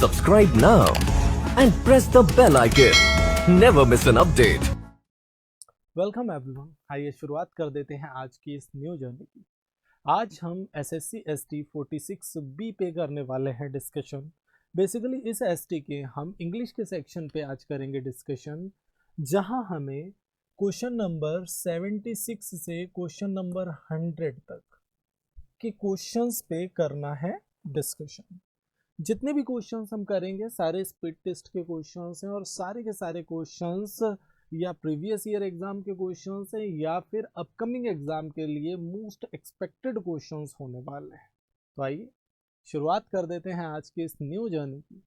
Subscribe now and press the bell icon. Never miss an update. Welcome everyone. आइए शुरुआत कर देते हैं आज की इस न्यू जर्नी की। आज हम एसएससी एसटी 46B पे करने वाले हैं डिस्कशन। बेसिकली इस एसटी के हम इंग्लिश के सेक्शन पे आज करेंगे डिस्कशन, जहां हमें क्वेश्चन नंबर 76 से क्वेश्चन नंबर 100 तक के क्वेश्चंस पे करना है डिस्कशन। जितने भी क्वेश्चंस हम करेंगे सारे स्पीड टेस्ट के क्वेश्चंस हैं और सारे के सारे क्वेश्चंस या प्रीवियस ईयर एग्जाम के क्वेश्चंस हैं या फिर अपकमिंग एग्जाम के लिए मोस्ट एक्सपेक्टेड क्वेश्चंस होने वाले हैं। तो आइए शुरुआत कर देते हैं आज की इस न्यू जर्नी की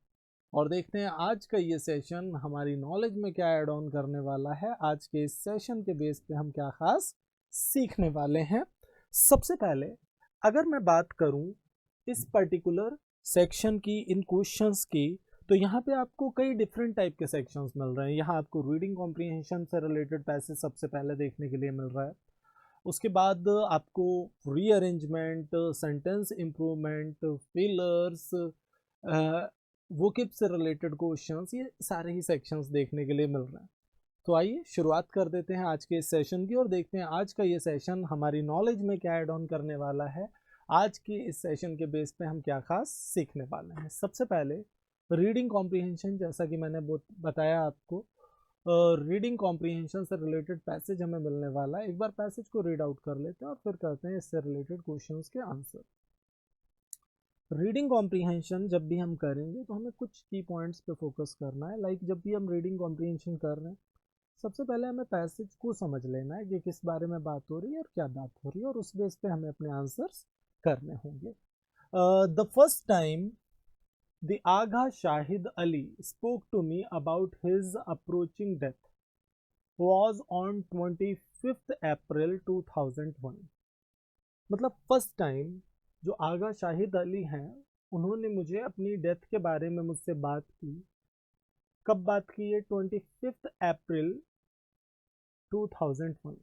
और देखते हैं आज का ये सेशन हमारी नॉलेज में क्या ऐड ऑन करने वाला है। आज के इस सेशन के बेस पे हम क्या खास सीखने वाले हैं। सबसे पहले अगर मैं बात करूं इस पर्टिकुलर सेक्शन की, इन क्वेश्चंस की, तो यहाँ पे आपको कई डिफरेंट टाइप के सेक्शंस मिल रहे हैं। यहाँ आपको रीडिंग कॉम्प्रिहेंशन से रिलेटेड पैसेज सबसे पहले देखने के लिए मिल रहा है। उसके बाद आपको rearrangement, sentence improvement, fillers, vocab से रिलेटेड क्वेश्चंस, ये सारे ही सेक्शंस देखने के लिए मिल रहे हैं। तो आइए शुरुआत कर देते हैं आज के इस सेशन की और देखते हैं आज का ये सेशन हमारी नॉलेज में क्या ऐड ऑन करने वाला है। आज की इस सेशन के बेस पे हम क्या खास सीखने वाले हैं। सबसे पहले रीडिंग कॉम्प्रिहेंशन, जैसा कि मैंने बताया आपको, रीडिंग कॉम्प्रिहेंशन से रिलेटेड पैसेज हमें मिलने वाला है। एक बार पैसेज को रीड आउट कर लेते हैं और फिर करते हैं इससे रिलेटेड क्वेश्चंस के आंसर। रीडिंग कॉम्प्रिहेंशन जब भी हम करेंगे तो हमें कुछ की पॉइंट्स पे फोकस करना है। लाइक जब भी हम रीडिंग कॉम्प्रिहेंशन कर रहे हैं सबसे पहले हमें पैसेज को समझ लेना है कि किस बारे में बात हो रही है और क्या बात हो रही है, और उस बेस पे हमें अपने आंसर्स करने होंगे। The first time the Agha Shahid Ali spoke to me about his approaching death was on 25th April 2001। मतलब फर्स्ट टाइम जो आगा शाहिद अली हैं उन्होंने मुझे अपनी डेथ के बारे में मुझसे बात की। कब बात की है? 25th अप्रैल 2001।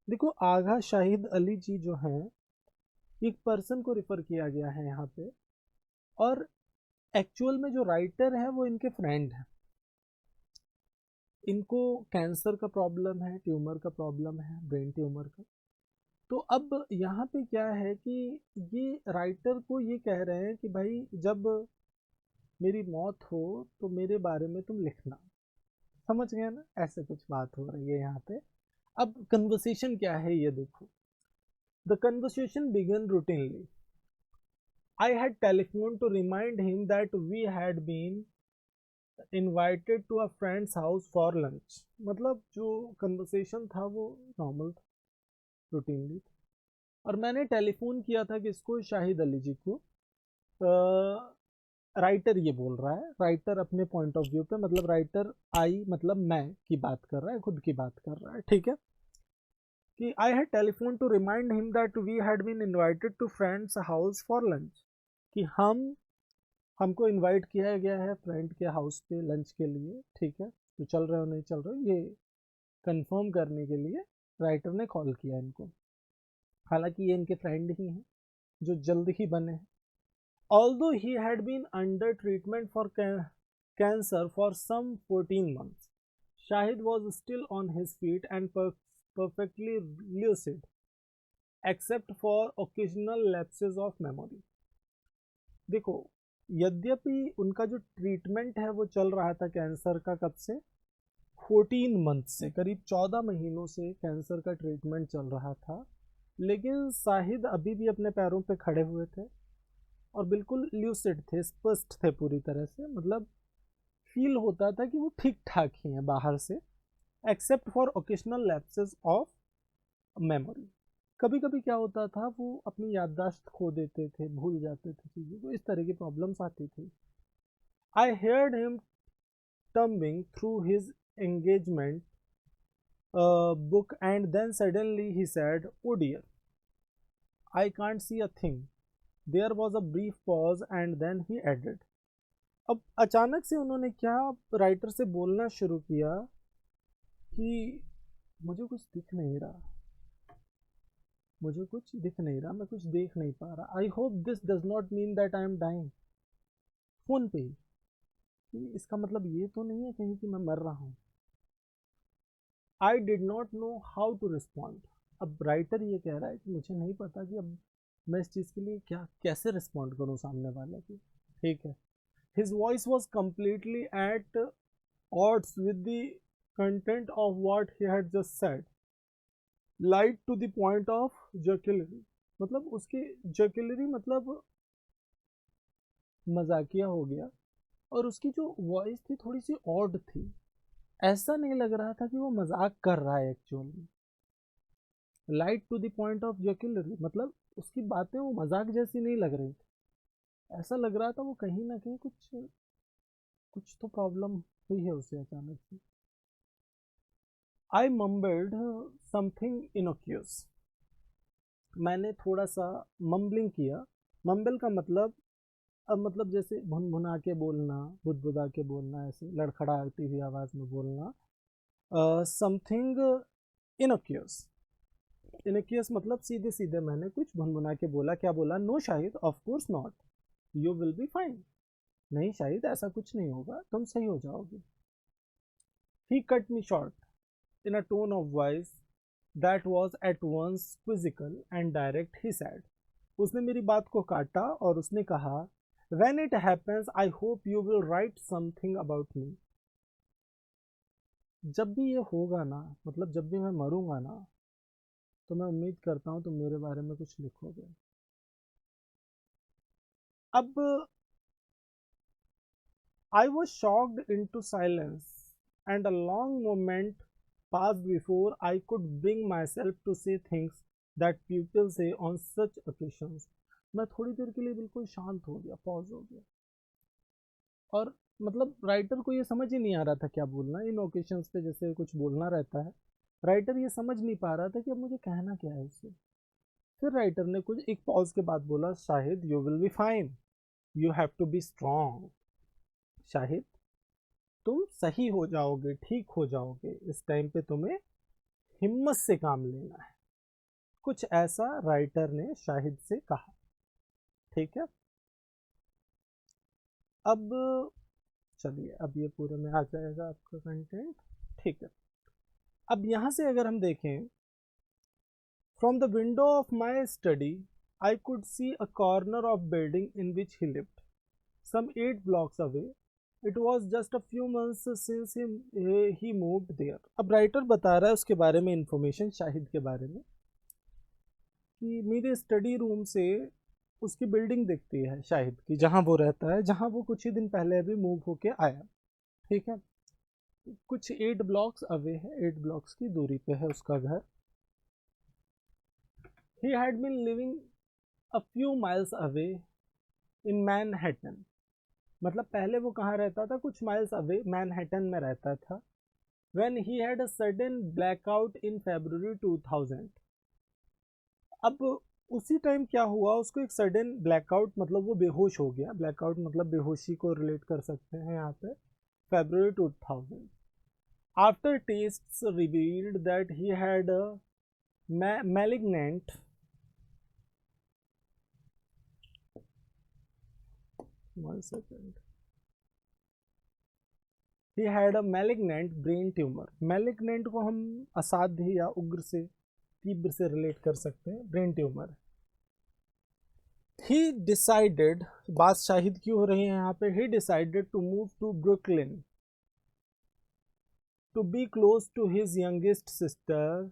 देखो आगा शाहिद अली जी जो हैं एक पर्सन को रिफर किया गया है यहाँ पे, और एक्चुअल में जो राइटर है वो इनके फ्रेंड हैं। इनको कैंसर का प्रॉब्लम है, ट्यूमर का प्रॉब्लम है, ब्रेन ट्यूमर का। तो अब यहाँ पे क्या है कि ये राइटर को ये कह रहे हैं कि भाई जब मेरी मौत हो तो मेरे बारे में तुम लिखना। समझ गए ना, ऐसे कुछ बात हो रही है यहाँ पे। अब कन्वर्सेशन क्या है ये देखो। The conversation began routinely. I had telephoned to remind him that we had been invited to a friend's house for lunch। मतलब जो कन्वर्सेशन था वो नॉर्मल था, रूटीनली था, और मैंने टेलीफोन किया था किसको? शाहिद अली जी को। राइटर ये बोल रहा है, राइटर अपने पॉइंट ऑफ व्यू पे, मतलब राइटर आई मतलब मैं की बात कर रहा है, खुद की बात कर रहा है, ठीक है। कि I had telephone to remind him that we had been invited to friends house for lunch. कि हमको इनवाइट किया गया है फ्रेंड के हाउस पे लंच के लिए, ठीक है। तो चल रहे हो नहीं चल रहे हो ये कंफर्म करने के लिए राइटर ने कॉल किया इनको। हालांकि ये इनके फ्रेंड ही हैं जो जल्द ही बने हैं। Although he had been under treatment for cancer for some 14 months, Shahid was still on his feet and perfectly lucid except for occasional lapses of memory. देखो यद्यपि उनका जो ट्रीटमेंट है वो चल रहा था कैंसर का, कब से? 14 मंथ से, करीब 14 महीनों से कैंसर का ट्रीटमेंट चल रहा था, लेकिन शाहिद अभी भी अपने पैरों पे खड़े हुए थे और बिल्कुल ल्यूसिड थे, स्पष्ट थे पूरी तरह से। मतलब फील होता था कि वो ठीक ठाक ही हैं बाहर से, except for occasional lapses of memory. कभी कभी क्या होता था वो अपनी याददाश्त खो देते थे, भूल जाते थे चीज़ें, तो इस तरह की प्रॉब्लम्स आती थी। I heard him thumbing through his engagement book and then suddenly he said, oh dear, I can't see a thing। There was a brief pause and then he added। अब अचानक से उन्होंने क्या राइटर से बोलना शुरू किया कि मुझे कुछ दिख नहीं रहा, मुझे कुछ दिख नहीं रहा, मैं कुछ देख नहीं पा रहा। I hope this does not mean that I am dying. Phone पे ही कि इसका मतलब ये तो नहीं है कहीं कि मैं मर रहा हूँ। I did not know how to respond. अब राइटर ये कह रहा है कि मुझे नहीं पता कि अब मैं इस चीज़ के लिए क्या कैसे रिस्पॉन्ड करूँ सामने वाले की। ठीक है। His voice was completely eight odds with the content of what he had just said, light to the point of jocularity। मतलब उसके jocularity मतलब मजाकिया हो गया, और उसकी जो वॉइस थी थोड़ी सी ऑड थी। ऐसा नहीं लग रहा था कि वो मजाक कर रहा है एक्चुअल में। Light to the point of jocularly मतलब उसकी बातें वो मजाक जैसी नहीं लग रही थी। ऐसा लग रहा था वो कहीं ना कहीं कुछ कुछ तो प्रॉब्लम हुई है उसे अचानक से। आई मम्बल्ड समथिंग इनोक्यूस। मैंने थोड़ा सा मम्बलिंग किया। मम्बल का मतलब अब मतलब जैसे भुनभुना के बोलना, बुदबुदा के बोलना, ऐसे लड़खड़ाती हुई आवाज में बोलना। Something innocuous. इनोक्यूस मतलब सीधे सीधे मैंने कुछ भुनभुना के बोला। क्या बोला? No Shahid, of course not, you will be fine. नहीं शाहिद, ऐसा कुछ नहीं होगा, तुम सही हो जाओगे। He cut me short in a tone of voice that was at once quizzical and direct, he said। उसने मेरी बात को काटा और उसने कहा, when it happens I hope you will write something about me। जब भी ये होगा ना, मतलब जब भी मैं मरूंगा ना, तो मैं उम्मीद करता हूँ तुम मेरे बारे में कुछ लिखोगे। अब I was shocked into silence and a long moment passed before I could bring myself to say things that people say on such occasions। मैं थोड़ी देर के लिए बिल्कुल शांत हो गया, पॉज हो गया, और मतलब राइटर को ये समझ ही नहीं आ रहा था क्या बोलना। इन ओकेशंस पे जैसे कुछ बोलना रहता है, राइटर ये समझ नहीं पा रहा था कि अब मुझे कहना क्या है उससे। फिर राइटर ने कुछ एक पॉज के बाद बोला, Shahid you will be fine, you have to be strong. Shahid तुम सही हो जाओगे, ठीक हो जाओगे, इस टाइम पे तुम्हें हिम्मत से काम लेना है। कुछ ऐसा राइटर ने शाहिद से कहा। ठीक है। अब चलिए, अब ये पूरे में आ जाएगा आपका कंटेंट। ठीक है। अब यहां से अगर हम देखें, from the window of my study I could see a corner of building in which he lived some 8 blocks away। It was just a few months since he moved there। अब writer बता रहा है उसके बारे में information, Shahid के बारे में, कि मेरे स्टडी रूम से उसकी बिल्डिंग दिखती है शाहिद की, जहाँ वो रहता है, जहाँ वो कुछ ही दिन पहले अभी मूव होके आया। ठीक है। कुछ 8 ब्लॉक्स अवे है, 8 ब्लॉक्स की दूरी पे है उसका घर। He had been living a few miles away in Manhattan. मतलब पहले वो कहाँ रहता था? कुछ माइल्स अवे मैनहट्टन में रहता था। when he had a sudden blackout in February 2000। अब उसी टाइम क्या हुआ, उसको एक सडन ब्लैकआउट, मतलब वो बेहोश हो गया। ब्लैकआउट मतलब बेहोशी को रिलेट कर सकते हैं यहाँ पे। February 2000। After tests revealed that he had a malignant, one second, he had a malignant brain tumor। malignant को हम असाध्य या उग्र से, तीव्र से रिलेट कर सकते हैं। Brain tumour. ही डिसाइडेड, बात शाहिद की हो रही है यहाँ पे, he decided to move to Brooklyn to be close to his youngest sister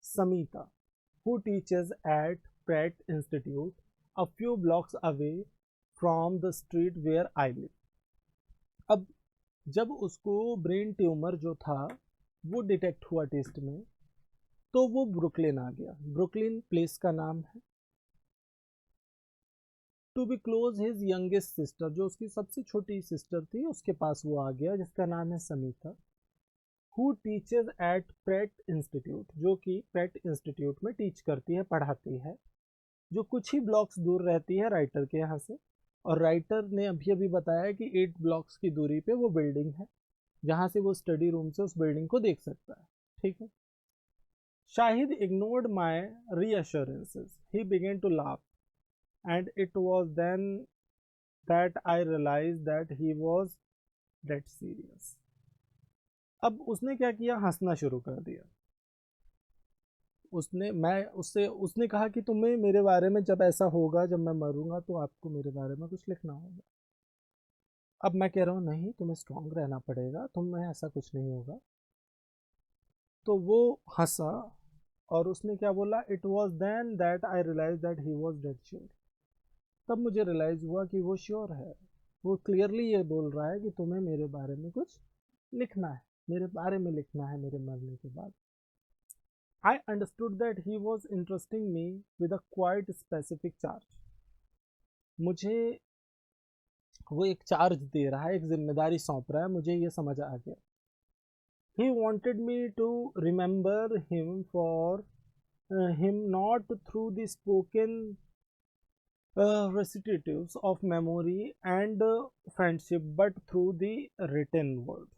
Samita, who teaches at Pratt Institute a few blocks away from the street where I live। अब जब उसको ब्रेन ट्यूमर जो था वो डिटेक्ट हुआ test में, तो वो ब्रुकलिन आ गया। ब्रुकलिन प्लेस का नाम है। To be close his youngest sister, जो उसकी सबसे छोटी सिस्टर थी, उसके पास वो आ गया, जिसका नाम है Samita. Who teaches at Pratt institute, जो कि प्रेट इंस्टीट्यूट में टीच करती है, पढ़ाती है, जो कुछ ही ब्लॉक्स दूर रहती है राइटर के यहाँ से। और राइटर ने अभी अभी बताया कि 8 ब्लॉक्स की दूरी पे वो बिल्डिंग है, जहाँ से वो स्टडी रूम से उस बिल्डिंग को देख सकता है। ठीक है। Shahid ignored my reassurances। He began to laugh, and it was then that I realized that he was that serious. अब उसने क्या किया, हंसना शुरू कर दिया। उसने कहा कि तुम्हें मेरे बारे में जब ऐसा होगा, जब मैं मरूंगा तो आपको मेरे बारे में कुछ लिखना होगा। अब मैं कह रहा हूँ नहीं, तुम्हें स्ट्रांग रहना पड़ेगा, तुम्हें ऐसा कुछ नहीं होगा। तो वो हंसा और उसने क्या बोला, it was then that I realise that he was dead sure. तब मुझे रियलाइज हुआ कि वो श्योर है। वो क्लियरली ये बोल रहा है कि तुम्हें मेरे बारे में कुछ लिखना है, मेरे बारे में लिखना है मेरे मरने के बाद। I understood that he was entrusting me with a quite specific charge. मुझे वो एक चार्ज दे रहा है, एक जिम्मेदारी सौंप रहा है, मुझे ये समझ आ गया। He wanted me to remember him for him not through the spoken recitatives of memory and friendship but through the written word.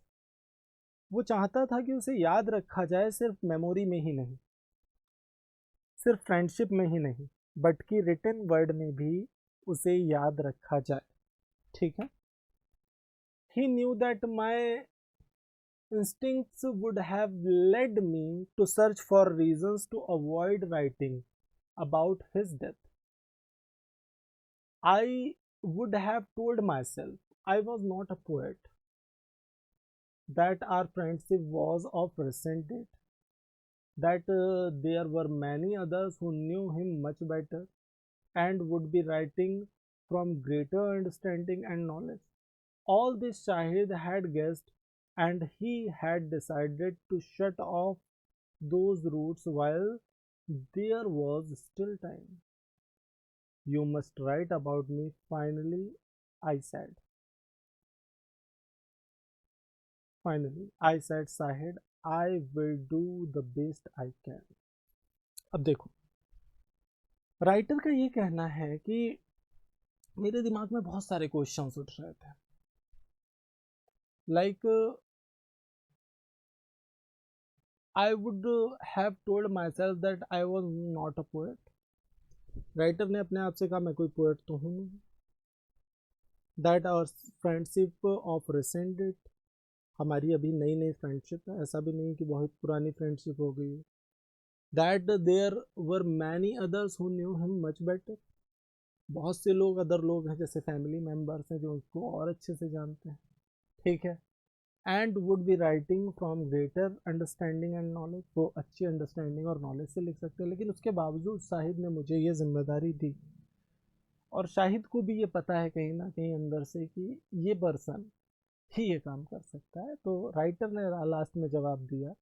वो चाहता था कि उसे याद रखा जाए सिर्फ मेमोरी में ही नहीं, सिर्फ फ्रेंडशिप में ही नहीं, बट कि रिटन वर्ड में भी उसे याद रखा जाए। ठीक है। He knew that my instincts would have led me to search for reasons to avoid writing about his death. I would have told myself I was not a poet, that our friendship was of recent date, that there were many others who knew him much better and would be writing from greater understanding and knowledge. All this Shahid had guessed, and he had decided to shut off those routes while there was still time. You must write about me, finally, I said. Finally, I said, Shahid, I will do the best I can. अब देखो, writer का ये कहना है कि मेरे दिमाग में बहुत सारे क्वेश्चंस उठ रहे थे, like I would have told myself that I was not a poet. Writer ने अपने आप से कहा मैं कोई पोएट तो हूँ नहीं। That our friendship of recent date, हमारी अभी नई नई फ्रेंडशिप है, ऐसा भी नहीं कि बहुत पुरानी फ्रेंडशिप हो गई है। That there were many others who knew him much better, बहुत से लोग अदर लोग हैं जैसे फैमिली मेम्बर्स हैं जो उसको और अच्छे से जानते हैं। ठीक है। And would be writing from greater understanding and knowledge, वो अच्छी अंडरस्टैंडिंग और नॉलेज से लिख सकते हैं। लेकिन उसके बावजूद शाहिद ने मुझे ये जिम्मेदारी दी, और शाहिद को भी ये पता है कहीं ना कहीं अंदर से कि ये पर्सन ही ये काम कर सकता है। तो राइटर ने लास्ट में जवाब दिया,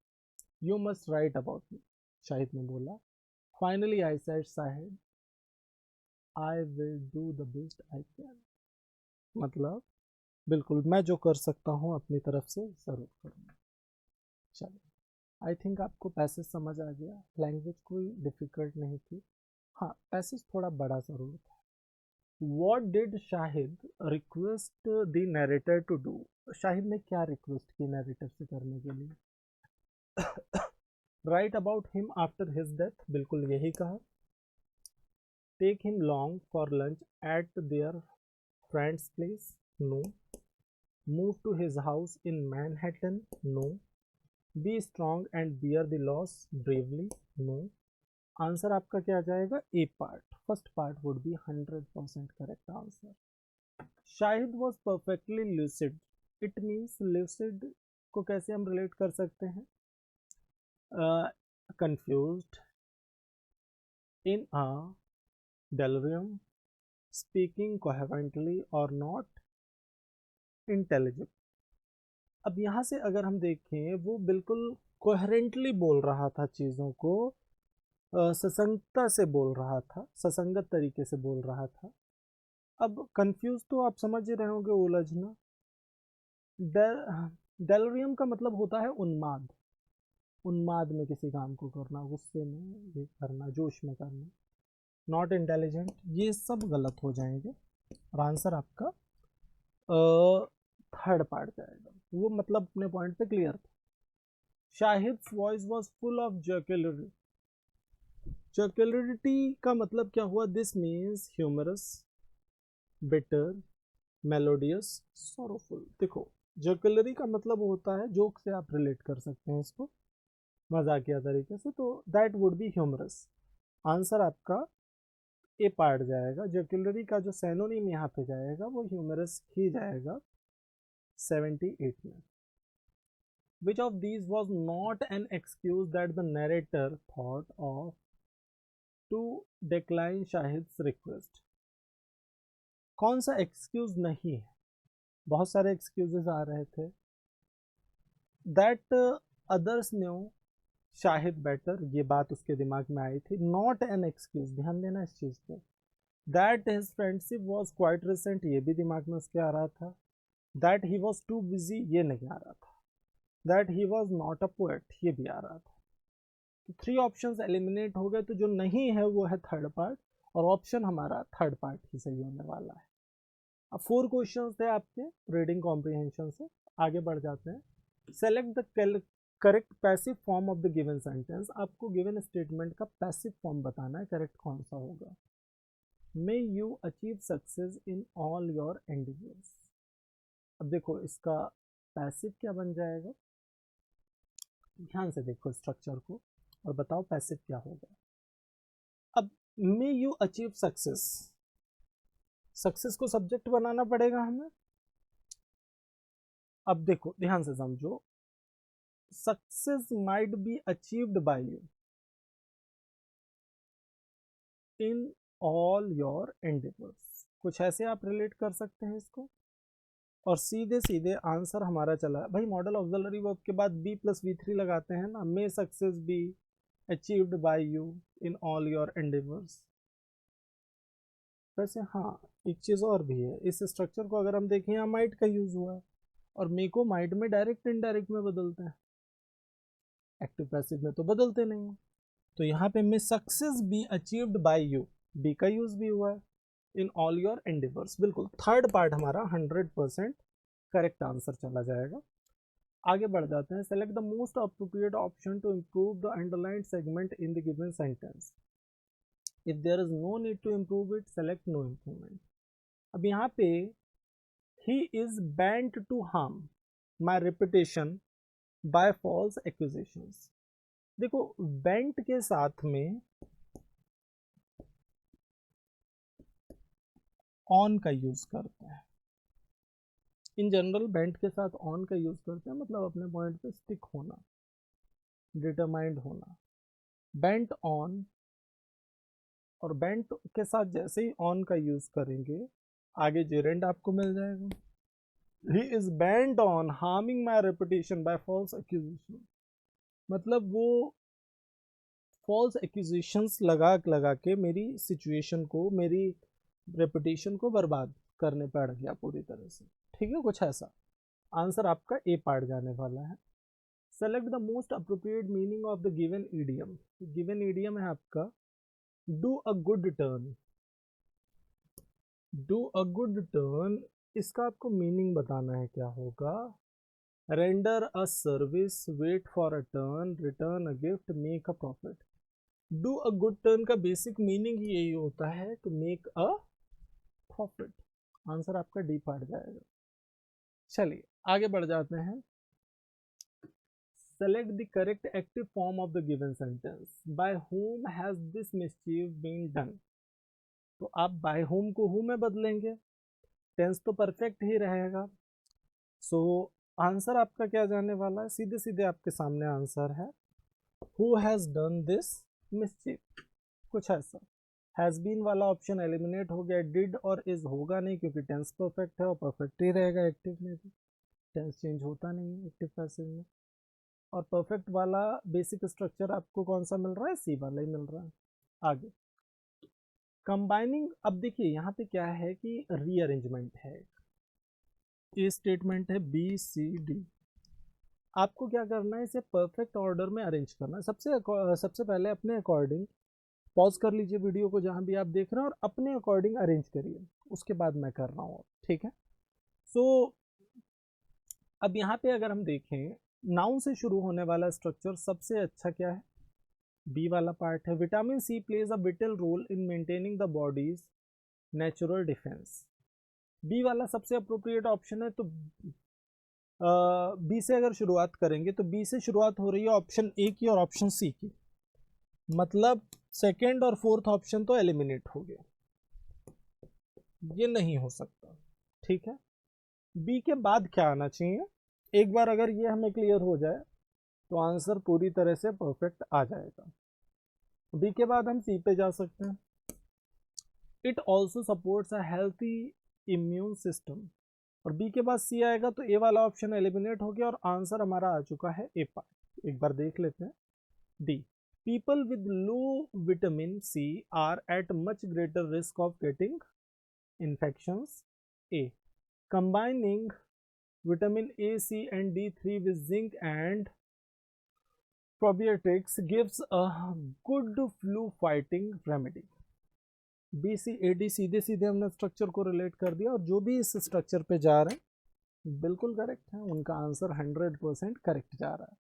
you must write about me. Shahid ने बोला, finally I said Shahid I will do the best I can, मतलब बिल्कुल मैं जो कर सकता हूँ अपनी तरफ से ज़रूर करूँगा। चलो, आई थिंक आपको पैसेज समझ आ गया, लैंग्वेज कोई डिफ़िकल्ट नहीं थी। हाँ, पैसेज थोड़ा बड़ा ज़रूर था। What did Shahid request the narrator to do, Shahid ने क्या रिक्वेस्ट की नरेटर से करने के लिए। Write about him after his death, बिल्कुल यही कहा। Take him long for lunch at their friends place, no. Move to his house in Manhattan, no. Be strong and bear the loss bravely, no. Answer आपका क्या आ जाएगा, A part, first part would be 100% correct answer. Shahid was perfectly lucid, it means lucid को कैसे हम relate कर सकते हैं, confused, in a delirium, speaking coherently और नॉट इंटेलिजिबल। अब यहाँ से अगर हम देखें, वो बिल्कुल कोहेरेंटली बोल रहा था चीज़ों को, ससंगता से बोल रहा था, ससंगत तरीके से बोल रहा था। अब कंफ्यूज तो आप समझ ही रहे होंगे, उलझना। डेलोरियम का मतलब होता है उन्माद, उन्माद में किसी काम को करना, गुस्से में ये करना, जोश में करना। नॉट इंटेलिजेंट, ये सब गलत हो जाएंगे और आंसर आपका थर्ड पार्ट जाएगा। वो मतलब अपने पॉइंट पे क्लियर था। Shahid's voice was full of jocularity, jocularity का मतलब क्या हुआ, this means humorous, bitter, melodious, sorrowful. देखो जोकुलरी का मतलब होता है, जोक से आप रिलेट कर सकते हैं इसको मजाकिया तरीके से, तो that would be humorous. Answer आपका ए पार्ट जाएगा। जोकुलरी का जो सैनोनिम यहाँ पे जाएगा वो ह्यूमरस ही जाएगा 78 में। Which of these was not an excuse that the narrator thought of to decline Shahid's request? कौन सा एक्सक्यूज नहीं है? बहुत सारे एक्सक्यूजेस आ रहे थे। That others new Shahid better, ये बात उसके दिमाग में आई थी। नॉट एन एक्सक्यूज, ध्यान देना इस चीज पे। That his friendship was quite recent, ये भी दिमाग में उसके आ रहा था। That he was too busy, ये नहीं आ रहा था। That he was not a poet, ये भी आ रहा था। तो 3 ऑप्शंस एलिमिनेट हो गए, तो जो नहीं है वो है थर्ड पार्ट, और ऑप्शन हमारा थर्ड पार्ट ही सही होने वाला है। अब 4 क्वेश्चंस थे आपके रीडिंग कॉम्प्रिहेंशन से, आगे बढ़ जाते हैं। Select the correct passive form of the given sentence. आपको गिवन स्टेटमेंट का पैसिव फॉर्म बताना है, करेक्ट कौन सा होगा। May you achieve success in all your endeavours. अब देखो इसका पैसिव क्या बन जाएगा, ध्यान से देखो स्ट्रक्चर को और बताओ पैसिव क्या होगा। अब may you achieve success, success को सब्जेक्ट बनाना पड़ेगा हमें। अब देखो ध्यान से समझो, success might be achieved by you in all your endeavours, कुछ ऐसे आप रिलेट कर सकते हैं इसको। और सीधे सीधे आंसर हमारा चला भाई, मॉडल ऑक्सिलरी वर्ब के बाद बी प्लस V3 लगाते हैं ना। May success be achieved by you in all your endeavours. वैसे हाँ, एक चीज और भी है, इस स्ट्रक्चर को अगर हम देखें, यहाँ माइट का यूज हुआ है, और मे को माइट में डायरेक्ट इनडायरेक्ट में बदलते हैं, एक्टिव पैसिव में तो बदलते नहीं है। तो यहाँ पे may success be achieved by you, B का यूज भी हुआ है, इन ऑल योर एंडेवर्स। बिल्कुल थर्ड पार्ट हमारा 100% करेक्ट आंसर चला जाएगा। आगे बढ़ जाते हैं। Select the most appropriate option to improve the underlined segment in the given sentence. If there is no need to improve it, select no improvement. अब यहाँ पे he is bent to harm my reputation by false accusations. देखो bent के साथ में on का use करते हैं, इन जनरल बेंट के साथ ऑन का यूज करते हैं, मतलब अपने पॉइंट पे स्टिक होना, डिटरमाइंड होना। बेंट ऑन, और बेंट के साथ जैसे ही ऑन का यूज करेंगे, आगे जेरेंड आपको मिल जाएगा। He is bent on harming my reputation by false accusation, मतलब वो फॉल्स एक्यूजेशंस लगा लगा के मेरी सिचुएशन को, मेरी रेपुटेशन को बर्बाद करने पड़ गया पूरी तरह से। ठीक है, कुछ ऐसा। आंसर आपका ए पार्ट जाने वाला है। Select the most appropriate meaning of the given idiom. Given idiom है आपका do a good turn. Do a good turn, इसका आपको मीनिंग बताना है क्या होगा। Render a service, wait for a turn, return a gift, make a profit. Do a good turn का basic meaning ही यही होता है, to make a profit. Answer आपका डी पार्ट जाएगा। चलिए आगे बढ़ जाते हैं। Select the correct active form of the given sentence. By whom has this mischief been done. तो आप बाय whom को who में बदलेंगे, टेंस तो परफेक्ट ही रहेगा। सो आंसर आपका क्या जाने वाला है, सीधे सीधे आपके सामने आंसर है, who has done this mischief, कुछ ऐसा। हैज बीन वाला ऑप्शन एलिमिनेट हो गया, डिड और इज होगा नहीं क्योंकि टेंस परफेक्ट है और परफेक्ट ही रहेगा एक्टिव में भी, टेंस चेंज होता नहीं है एक्टिव पैसिव में। और परफेक्ट वाला बेसिक स्ट्रक्चर आपको कौन सा मिल रहा है, सी वाला ही मिल रहा है। आगे कंबाइनिंग, अब देखिए यहाँ पे क्या है कि रीअरेंजमेंट है, ए स्टेटमेंट है बी सी डी, आपको क्या करना है, इसे परफेक्ट ऑर्डर में अरेंज करना है। सबसे पहले अपने अकॉर्डिंग पॉज कर लीजिए वीडियो को जहां भी आप देख रहे हैं, और अपने अकॉर्डिंग अरेंज करिए, उसके बाद मैं कर रहा हूँ, ठीक है। सो अब यहाँ पे अगर हम देखें, नाउन से शुरू होने वाला स्ट्रक्चर सबसे अच्छा क्या है, बी वाला पार्ट है। Vitamin C plays a vital role in maintaining the body's natural defence. B वाला सबसे अप्रोप्रिएट ऑप्शन है, तो बी से अगर शुरुआत करेंगे तो बी से शुरुआत हो रही है ऑप्शन ए की और ऑप्शन सी की, मतलब सेकंड और फोर्थ ऑप्शन तो एलिमिनेट हो गया, ये नहीं हो सकता। ठीक है, बी के बाद क्या आना चाहिए, एक बार अगर ये हमें क्लियर हो जाए तो आंसर पूरी तरह से परफेक्ट आ जाएगा। बी के बाद हम सी पे जा सकते हैं। It also supports a healthy immune system, और बी के बाद सी आएगा तो ए वाला ऑप्शन एलिमिनेट हो गया और आंसर हमारा आ चुका है ए पार्ट। एक बार देख लेते हैं। D, people with low vitamin C are at much greater risk of getting infections. A, combining vitamin A, C and D3 with zinc and probiotics gives a good flu fighting remedy. B C A D सीधे सीधे हमने structure को relate कर दिया और जो भी इस स्ट्रक्चर पे जा रहे हैं बिल्कुल करेक्ट है, उनका आंसर 100% करेक्ट जा रहा है।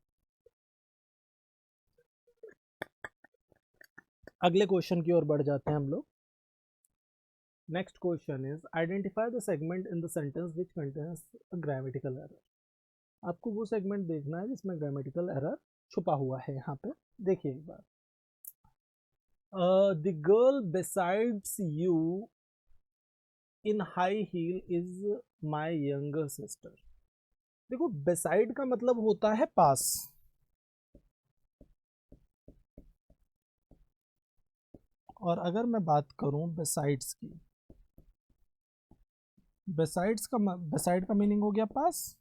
अगले क्वेश्चन की ओर बढ़ जाते हैं हम लोग। Next question is identify the segment in the sentence which contains a grammatical error. आपको वो सेगमेंट देखना है जिसमें ग्रामेटिकल एरर छुपा हुआ है। यहाँ पे देखिए एक बार, the girl besides you in high heel is my younger sister. देखो बिसाइड का मतलब होता है पास, और अगर मैं बात करूं बिसाइड्स की, बिसाइड का मीनिंग हो गया पास,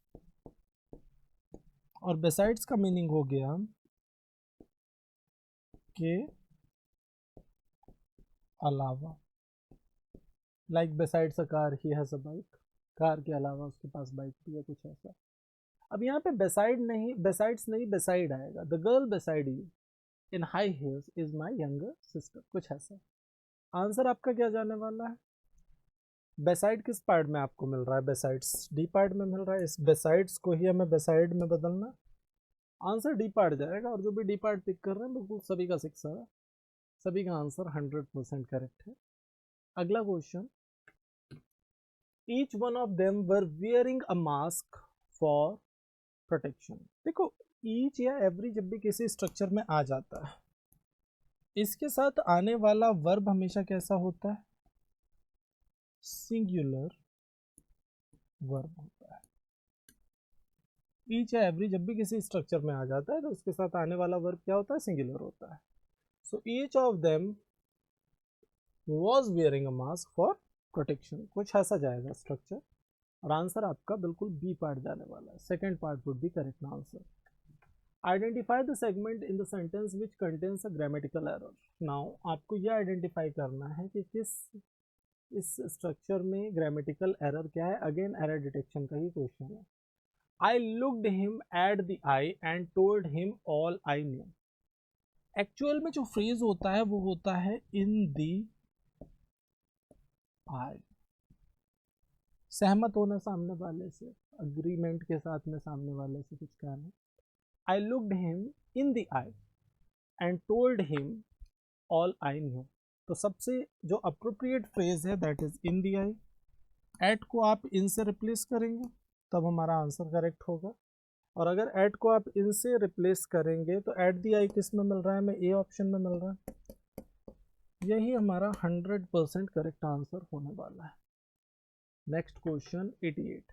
और बिसाइड्स का मीनिंग हो गया के अलावा। Like besides a car he has a bike, car के अलावा उसके पास बाइक भी है, कुछ ऐसा। अब यहाँ पे बिसाइड नहीं, बिसाइड्स नहीं, बिसाइड आएगा। The girl beside you in high heels is my younger sister, कुछ ऐसा। आंसर आपका क्या जाने वाला है? बेसाइड किस पार्ट में आपको मिल रहा है? बेसाइड्स डी पार्ट में मिल रहा है। इस बेसाइड्स को ही हमें बेसाइड में बदलना, आंसर डी पार्ट जाएगा। और जो भी डी पार्ट पिक कर रहे हैं बिल्कुल सभी का सिक्सा है, सभी का आंसर 100% करेक्ट है। अगला question, each one of them were wearing a mask for protection. देखो ईच या एवरी जब भी किसी स्ट्रक्चर में आ जाता है, इसके साथ आने वाला वर्ब हमेशा कैसा होता है? सिंगुलर वर्ब होता है। ईच या एवरी जब भी किसी स्ट्रक्चर में आ जाता है तो उसके साथ आने वाला वर्ब क्या होता है? सिंगुलर होता है। So each of them was wearing a mask for protection, कुछ ऐसा जाएगा स्ट्रक्चर, और आंसर आपका बिल्कुल बी पार्ट जाने वाला है। Second part would B correct answer. Identify the segment in the sentence which contains a grammatical error. Now आपको यह आइडेंटिफाई करना है कि किस इस स्ट्रक्चर में ग्रामेटिकल एरर क्या है। अगेन एरर डिटेक्शन का ही क्वेश्चन है। I looked him at the eye and told him all I knew. Actual में जो फ्रेज होता है वो होता है इन दी आई, सहमत होना सामने वाले से, अग्रीमेंट के साथ में सामने वाले से कुछ कहना। I looked him in the eye and told him all I knew, तो सबसे जो अप्रोप्रिएट फ्रेज है that is in the eye. At को आप इन से रिप्लेस करेंगे तब हमारा आंसर करेक्ट होगा, और अगर एट को आप इन से रिप्लेस करेंगे तो एट दी आई किस में मिल रहा है? हमें ए ऑप्शन में मिल रहा है। यही हमारा 100% करेक्ट आंसर होने वाला है। Next question 88,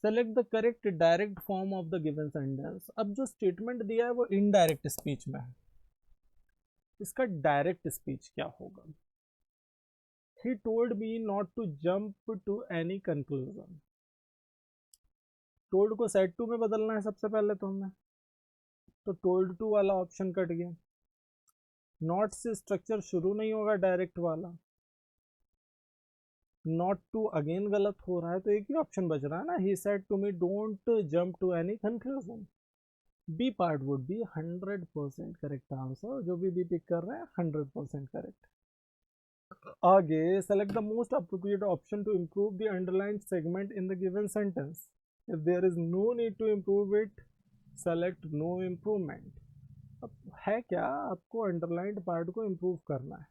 select the correct direct form of the given sentence. अब जो स्टेटमेंट दिया है वो इनडायरेक्ट स्पीच में है, इसका डायरेक्ट स्पीच क्या होगा? He told me not to jump to any conclusion. Told को सेड टू में बदलना है सबसे पहले तो हमें, तो टोल्ड टू वाला ऑप्शन कट गया। नॉट से स्ट्रक्चर शुरू नहीं होगा डायरेक्ट वाला, नॉट टू अगेन गलत हो रहा है, तो एक ही ऑप्शन बच रहा है ना, he said to me don't jump to any conclusion. B part would be 100% correct answer, जो भी पिक कर रहे हैं 100% करेक्ट। आगे, select the most appropriate option to improve the underlined segment in the given sentence. If there is no need to improve it, select no improvement. अब है क्या, आपको अंडरलाइंड पार्ट को इम्प्रूव करना है।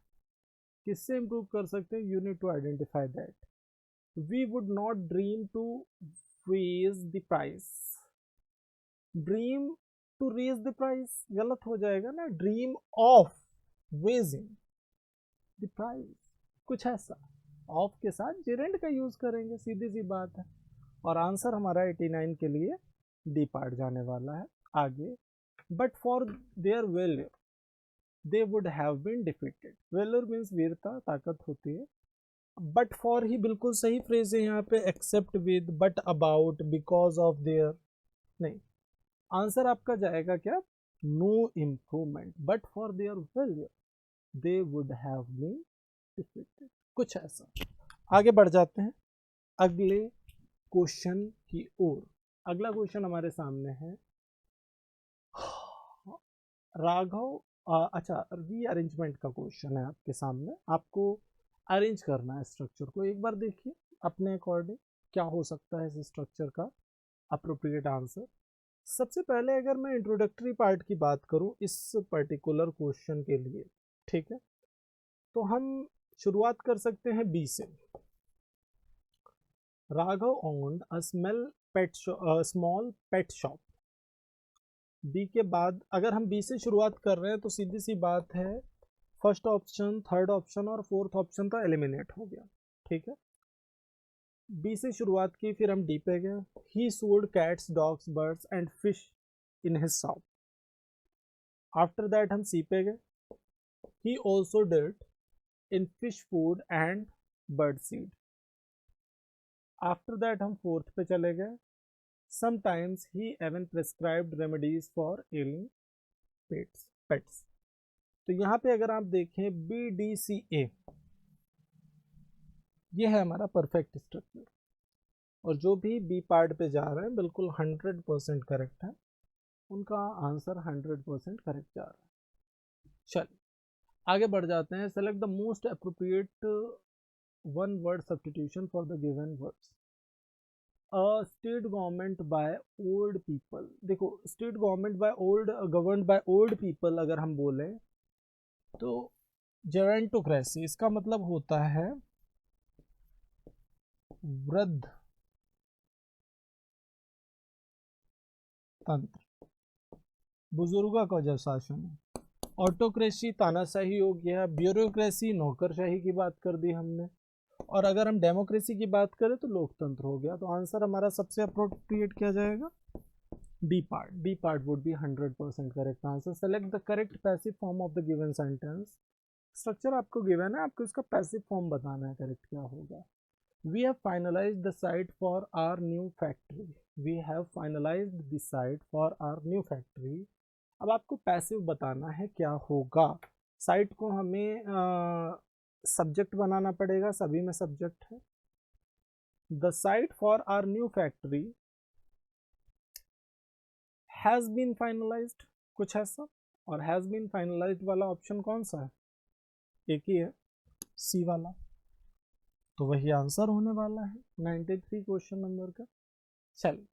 किससे इम्प्रूव कर सकते हैं? You need to identify that. We would not dream to raise the price, dream to raise the price गलत हो जाएगा ना, dream of raising the price, कुछ ऐसा। ऑफ के साथ जेरेंड का यूज करेंगे, सीधी सी बात है। और आंसर हमारा 89 के लिए डी पार्ट जाने वाला है। आगे, but for their valour they would have been defeated. Valour means वीरता, ताकत होती है। बट फॉर ही बिल्कुल सही फ्रेज है यहाँ पे, except with, but about, because of their, नहीं। आंसर आपका जाएगा क्या, no improvement, but for their valour they would have been defeated, कुछ ऐसा। आगे बढ़ जाते हैं अगले क्वेश्चन की ओर। अगला क्वेश्चन हमारे सामने है राघव, अच्छा रीअरेंजमेंट का क्वेश्चन है आपके सामने। आपको अरेंज करना है स्ट्रक्चर को, एक बार देखिए अपने अकॉर्डिंग क्या हो सकता है इस स्ट्रक्चर का अप्रोप्रिएट आंसर। सबसे पहले अगर मैं इंट्रोडक्टरी पार्ट की बात करूं इस पर्टिकुलर क्वेश्चन के लिए, ठीक है, तो हम शुरुआत कर सकते हैं बी से। Raghav owned a small pet shop. B के बाद अगर हम बी से शुरुआत कर रहे हैं तो सीधी सी बात है, फर्स्ट ऑप्शन, थर्ड ऑप्शन और फोर्थ ऑप्शन तो एलिमिनेट हो गया, ठीक है। बी से शुरुआत की, फिर हम डी पे गए। ही sold cats, dogs, birds and fish in his shop. After that हम सी पे गए। He also did in fish food and bird seed. After that हम फोर्थ पे चले गए। Sometimes he even prescribed remedies for ailing pets. तो यहाँ पे अगर आप देखें बी डी सी ए, ये है हमारा परफेक्ट स्ट्रक्चर। और जो भी बी पार्ट पे जा रहे हैं बिल्कुल 100% करेक्ट है, उनका आंसर 100% करेक्ट जा रहा है। चलिए आगे बढ़ जाते हैं। Select the most appropriate one word substitution for the given words. State government by old people. देखो, state government by old, governed by old people अगर हम बोले तो जेरेंटोक्रेसी, इसका मतलब होता है वृद्ध तंत्र, बुजुर्गों का जो शासन है। ऑटोक्रेसी तानाशाही हो गया, ब्यूरोक्रेसी नौकरशाही की बात कर दी हमने, और अगर हम डेमोक्रेसी की बात करें तो लोकतंत्र हो गया। तो आंसर हमारा सबसे अप्रोप्रिएट क्या जाएगा, B part. B part would be 100% correct answer. Select the correct passive form of the given sentence. Structure आपको गिवन है, आपको इसका पैसिव फॉर्म बताना है, करेक्ट क्या होगा। We have finalised the site for our new factory. We have finalised the site for our new factory. अब आपको पैसिव बताना है क्या होगा। साइट को हमें सब्जेक्ट बनाना पड़ेगा, सभी में सब्जेक्ट है। The site for our new factory has been finalised, कुछ ऐसा। और हैज बीन फाइनलाइज्ड वाला ऑप्शन कौन सा है, एक ही है, सी वाला। तो वही आंसर होने वाला है 93 क्वेश्चन नंबर का। चलिए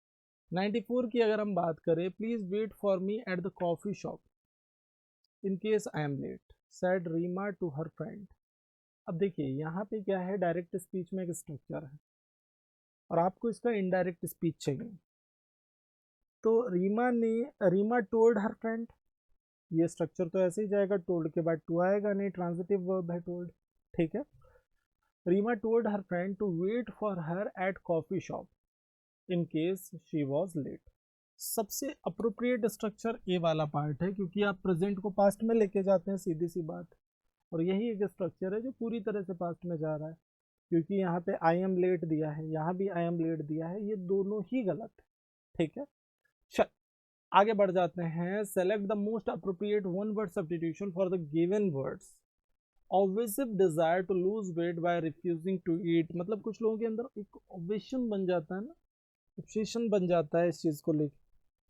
94 की अगर हम बात करें, please wait for me at the coffee shop in case I am late, said Reema to her friend. अब देखिए यहाँ पे क्या है, डायरेक्ट स्पीच में एक स्ट्रक्चर है और आपको इसका इनडायरेक्ट स्पीच चाहिए। तो रीमा टोल्ड हर फ्रेंड, ये स्ट्रक्चर तो ऐसे ही जाएगा, टोल्ड के बाद टू आएगा नहीं, ट्रांजिटिव वर्ब है टोल्ड, ठीक है। Reema told her friend to wait for her at coffee shop in case she was late. सबसे अप्रोप्रिएट स्ट्रक्चर ए वाला पार्ट है, क्योंकि आप प्रेजेंट को पास्ट में लेके जाते हैं, सीधी सी बात। और यही एक स्ट्रक्चर है जो पूरी तरह से पास्ट में जा रहा है, क्योंकि यहाँ पे आई एम लेट दिया है, यहाँ भी आई एम लेट दिया है, ये दोनों ही गलत है, ठीक है। चल आगे बढ़ जाते हैं। Select the most appropriate one word substitution for the given words. Obsessive desire to lose weight by refusing to eat. मतलब कुछ लोगों के अंदर एक ऑब्सेशन बन जाता है ना, ऑब्सेशन बन जाता है इस चीज़ को लेकर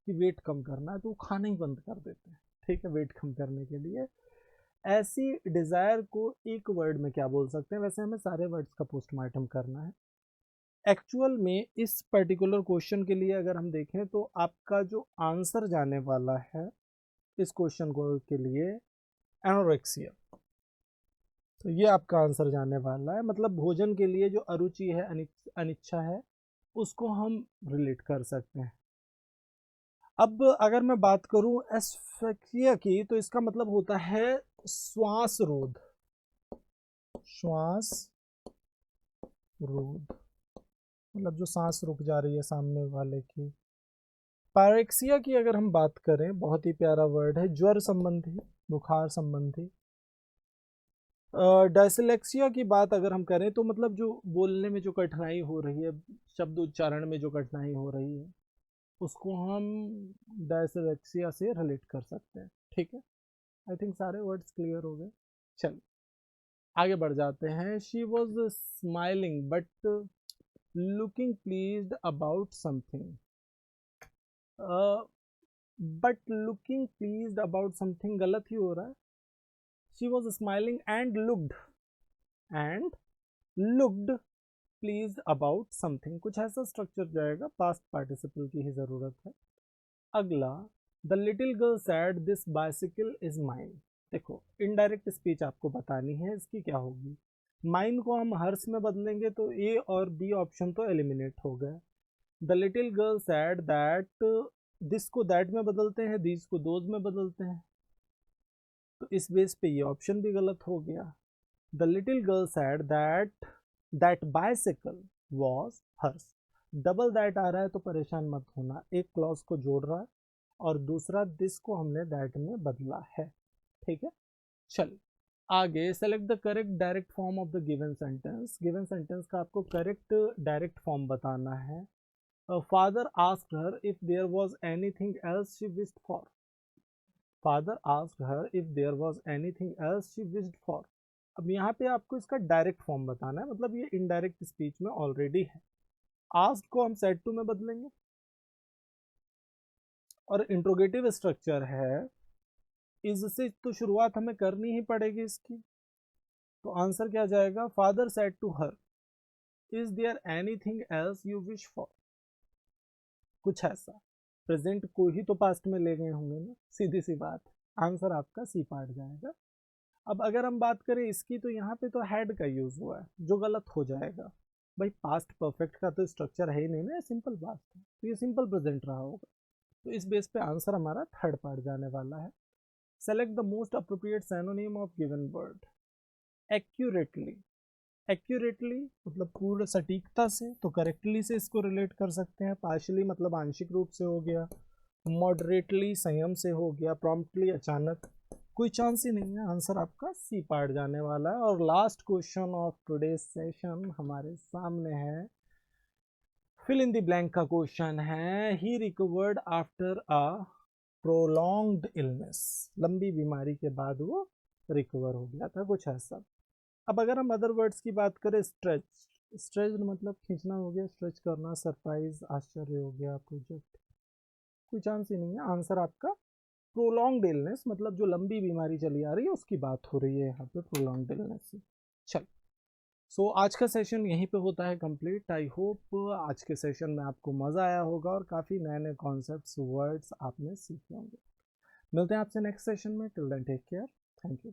कि वेट कम करना है, तो वो खाना ही बंद कर देते हैं, ठीक है, वेट कम करने के लिए। ऐसी डिज़ायर को एक वर्ड में क्या बोल सकते हैं, वैसे हमें सारे वर्ड्स का पोस्टमार्टम करना है। एक्चुअल में इस पर्टिकुलर क्वेश्चन के लिए अगर हम देखें तो आपका जो आंसर जाने वाला है इस क्वेश्चन को के लिए एनोरेक्सिया, तो ये आपका आंसर जाने वाला है। मतलब भोजन के लिए जो अरुचि है, अनिच्छा है, उसको हम रिलेट कर सकते हैं। अब अगर मैं बात करूं एस्फेक्सिया की, तो इसका मतलब होता है श्वास रोध, श्वास रोध मतलब जो सांस रुक जा रही है सामने वाले की। पायरेक्सिया की अगर हम बात करें, बहुत ही प्यारा वर्ड है, ज्वर संबंधी, बुखार संबंधी। डायसलेक्सिया की बात अगर हम करें तो मतलब जो बोलने में जो कठिनाई हो रही है, शब्द उच्चारण में जो कठिनाई हो रही है, उसको हम डायसलेक्सिया से रिलेट कर सकते हैं। ठीक है, आई थिंक सारे वर्ड्स क्लियर हो गए। चलिए आगे बढ़ जाते हैं। She was smiling but looking pleased about something. But looking pleased about something गलत ही हो रहा है। She was smiling and looked pleased about something, कुछ ऐसा स्ट्रक्चर जाएगा, पास्ट पार्टिसिपल की ही जरूरत है। अगला, the little girl sad this bicycle is mine. देखो इनडायरेक्ट स्पीच आपको बतानी है, इसकी क्या होगी। माइन को हम हर्ष में बदलेंगे तो ए और बी ऑप्शन तो एलिमिनेट हो गए। The little girl said that, this को दैट में बदलते हैं, दीज को दोज में बदलते हैं, तो इस बेस पे ये ऑप्शन भी गलत हो गया। The little girl said that bicycle was hers. Double that आ रहा है तो परेशान मत होना, एक क्लॉज को जोड़ रहा है और दूसरा दिस को हमने दैट में बदला है। ठीक है, चल आगे। Select the correct direct form of the given sentence. Given sentence का आपको करेक्ट डायरेक्ट फॉर्म बताना है। Father asked her if there was anything else she wished for. Father asked her if there was anything else she wished for. अब यहाँ पे आपको इसका direct form बताना है, मतलब ये इनडायरेक्ट स्पीच में ऑलरेडी है। आस्क्ड को हम सेड टू में बदलेंगे और इंट्रोगेटिव स्ट्रक्चर है, इससे तो शुरुआत हमें करनी ही पड़ेगी इसकी। तो आंसर क्या जाएगा, father said to her is there anything else you wish for, कुछ ऐसा। प्रेजेंट को ही तो पास्ट में ले गए होंगे ना, सीधी सी बात। आंसर आपका सी पार्ट जाएगा। अब अगर हम बात करें इसकी, तो यहाँ पे तो हैड का यूज हुआ है जो गलत हो जाएगा। भाई पास्ट परफेक्ट का तो स्ट्रक्चर है ही नहीं ना, सिंपल पास्ट है, तो ये सिंपल प्रेजेंट रहा होगा। तो इस बेस पे आंसर हमारा थर्ड पार्ट जाने वाला है। Select the most appropriate synonym of given word. Accurately, accurately मतलब पूर्ण सटीकता से, तो करेक्टली से इसको रिलेट कर सकते हैं। पार्शली मतलब आंशिक रूप से हो गया। मॉडरेटली संयम से हो गया। प्रॉम्प्टली अचानक, कोई चांस ही नहीं है। आंसर आपका सी पार्ट जाने वाला है। और last question of today session हमारे सामने है, फिल इन द ब्लैंक का क्वेश्चन है। He recovered after a prolonged illness, लंबी बीमारी के बाद वो रिकवर हो गया था, कुछ ऐसा। अब अगर हम अदर वर्ड्स की बात करें, स्ट्रेच, स्ट्रेच मतलब खींचना हो गया, स्ट्रेच करना। सरप्राइज आश्चर्य हो गया। प्रोजेक्ट, कोई चांस ही नहीं है। आंसर आपका प्रोलॉन्ग्ड इलनेस, मतलब जो लंबी बीमारी चली आ रही है उसकी बात हो रही है यहाँ पे, प्रोलॉन्ग्ड इलनेस से। चल सो आज का सेशन यहीं पे होता है कंप्लीट। आई होप आज के सेशन में आपको मज़ा आया होगा और काफ़ी नए नए कॉन्सेप्ट्स, वर्ड्स आपने सीखे होंगे। मिलते हैं आपसे नेक्स्ट सेशन में। Till then take care, thank you.